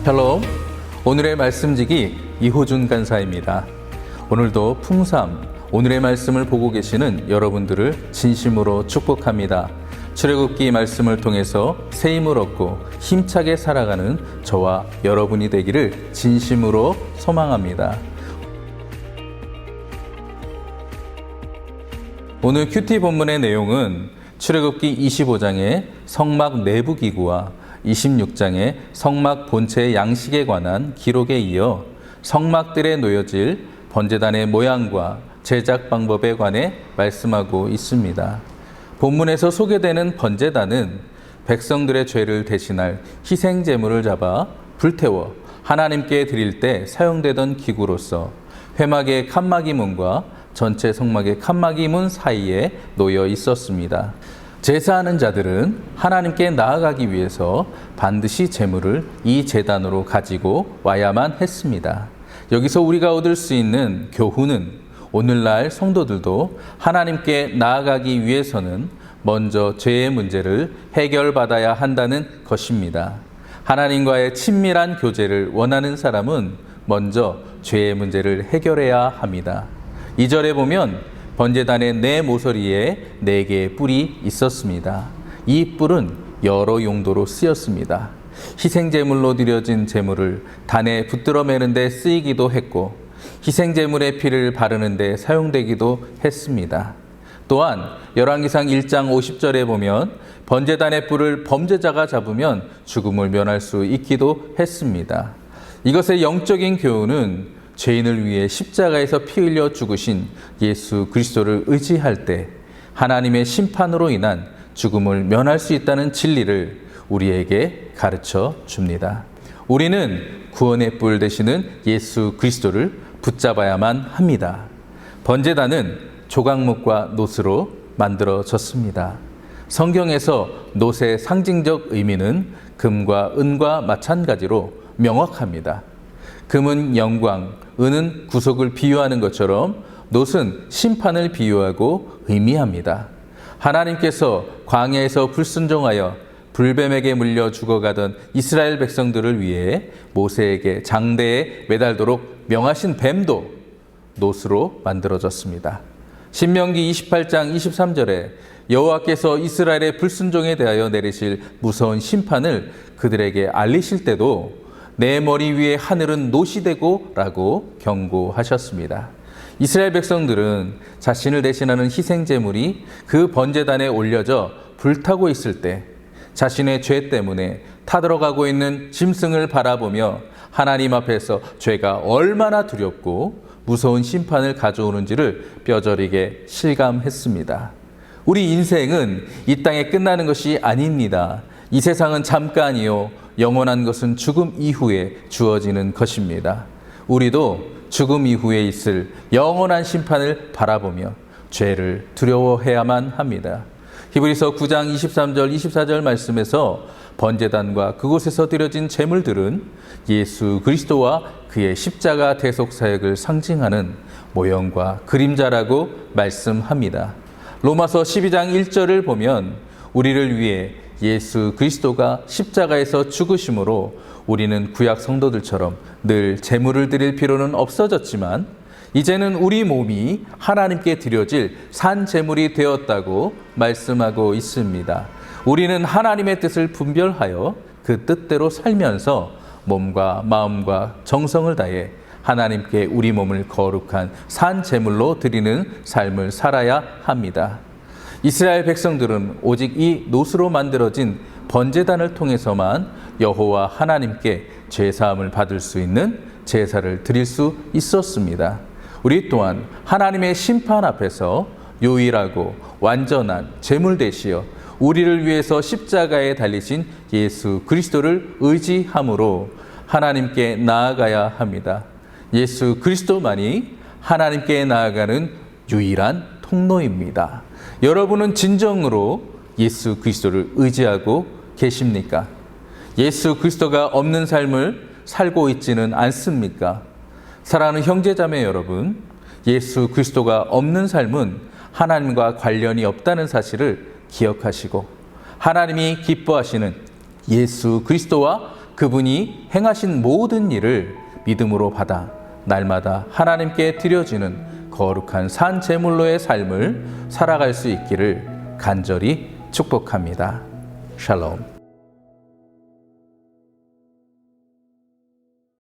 샬롬, 오늘의 말씀지기 이호준 간사입니다. 오늘도 풍삼, 오늘의 말씀을 보고 계시는 여러분들을 진심으로 축복합니다. 출애굽기 말씀을 통해서 새 힘을 얻고 힘차게 살아가는 저와 여러분이 되기를 진심으로 소망합니다. 오늘 큐티 본문의 내용은 출애굽기 25장의 성막 내부 기구와 26장의 성막 본체의 양식에 관한 기록에 이어 성막들에 놓여질 번제단의 모양과 제작 방법에 관해 말씀하고 있습니다. 본문에서 소개되는 번제단은 백성들의 죄를 대신할 희생 제물을 잡아 불태워 하나님께 드릴 때 사용되던 기구로서 회막의 칸막이 문과 전체 성막의 칸막이 문 사이에 놓여 있었습니다. 제사하는 자들은 하나님께 나아가기 위해서 반드시 제물을 이 제단으로 가지고 와야만 했습니다. 여기서 우리가 얻을 수 있는 교훈은 오늘날 성도들도 하나님께 나아가기 위해서는 먼저 죄의 문제를 해결받아야 한다는 것입니다. 하나님과의 친밀한 교제를 원하는 사람은 먼저 죄의 문제를 해결해야 합니다. 2절에 보면 번제단의 네 모서리에 4개의 뿔이 있었습니다. 이 뿔은 여러 용도로 쓰였습니다. 희생제물로 드려진 제물을 단에 붙들어 매는 데 쓰이기도 했고 희생제물의 피를 바르는 데 사용되기도 했습니다. 또한 열왕기상 1장 50절에 보면 번제단의 뿔을 범죄자가 잡으면 죽음을 면할 수 있기도 했습니다. 이것의 영적인 교훈은 죄인을 위해 십자가에서 피 흘려 죽으신 예수 그리스도를 의지할 때 하나님의 심판으로 인한 죽음을 면할 수 있다는 진리를 우리에게 가르쳐 줍니다. 우리는 구원의 뿔 되시는 예수 그리스도를 붙잡아야만 합니다. 번제단은 조각목과 놋으로 만들어졌습니다. 성경에서 놋의 상징적 의미는 금과 은과 마찬가지로 명확합니다. 금은 영광, 은은 구속을 비유하는 것처럼 놋은 심판을 비유하고 의미합니다. 하나님께서 광야에서 불순종하여 불뱀에게 물려 죽어가던 이스라엘 백성들을 위해 모세에게 장대에 매달도록 명하신 뱀도 놋으로 만들어졌습니다. 신명기 28장 23절에 여호와께서 이스라엘의 불순종에 대하여 내리실 무서운 심판을 그들에게 알리실 때도 내 머리 위에 하늘은 놋이 되고 라고 경고하셨습니다. 이스라엘 백성들은 자신을 대신하는 희생제물이 그 번제단에 올려져 불타고 있을 때 자신의 죄 때문에 타들어가고 있는 짐승을 바라보며 하나님 앞에서 죄가 얼마나 두렵고 무서운 심판을 가져오는지를 뼈저리게 실감했습니다. 우리 인생은 이 땅에 끝나는 것이 아닙니다. 이 세상은 잠깐이요 영원한 것은 죽음 이후에 주어지는 것입니다. 우리도 죽음 이후에 있을 영원한 심판을 바라보며 죄를 두려워해야만 합니다. 히브리서 9장 23절 24절 말씀에서 번제단과 그곳에서 드려진 제물들은 예수 그리스도와 그의 십자가 대속 사역을 상징하는 모형과 그림자라고 말씀합니다. 로마서 12장 1절을 보면 우리를 위해 예수 그리스도가 십자가에서 죽으심으로 우리는 구약 성도들처럼 늘 제물을 드릴 필요는 없어졌지만 이제는 우리 몸이 하나님께 드려질 산 제물이 되었다고 말씀하고 있습니다. 우리는 하나님의 뜻을 분별하여 그 뜻대로 살면서 몸과 마음과 정성을 다해 하나님께 우리 몸을 거룩한 산 제물로 드리는 삶을 살아야 합니다. 이스라엘 백성들은 오직 이 놋으로 만들어진 번제단을 통해서만 여호와 하나님께 죄사함을 받을 수 있는 제사를 드릴 수 있었습니다. 우리 또한 하나님의 심판 앞에서 유일하고 완전한 제물 되시어 우리를 위해서 십자가에 달리신 예수 그리스도를 의지함으로 하나님께 나아가야 합니다. 예수 그리스도만이 하나님께 나아가는 유일한 통로입니다. 여러분은 진정으로 예수 그리스도를 의지하고 계십니까? 예수 그리스도가 없는 삶을 살고 있지는 않습니까? 사랑하는 형제자매 여러분, 예수 그리스도가 없는 삶은 하나님과 관련이 없다는 사실을 기억하시고 하나님이 기뻐하시는 예수 그리스도와 그분이 행하신 모든 일을 믿음으로 받아 날마다 하나님께 드려지는 거룩한 산 제물로의 삶을 살아갈 수 있기를 간절히 축복합니다. 샬롬.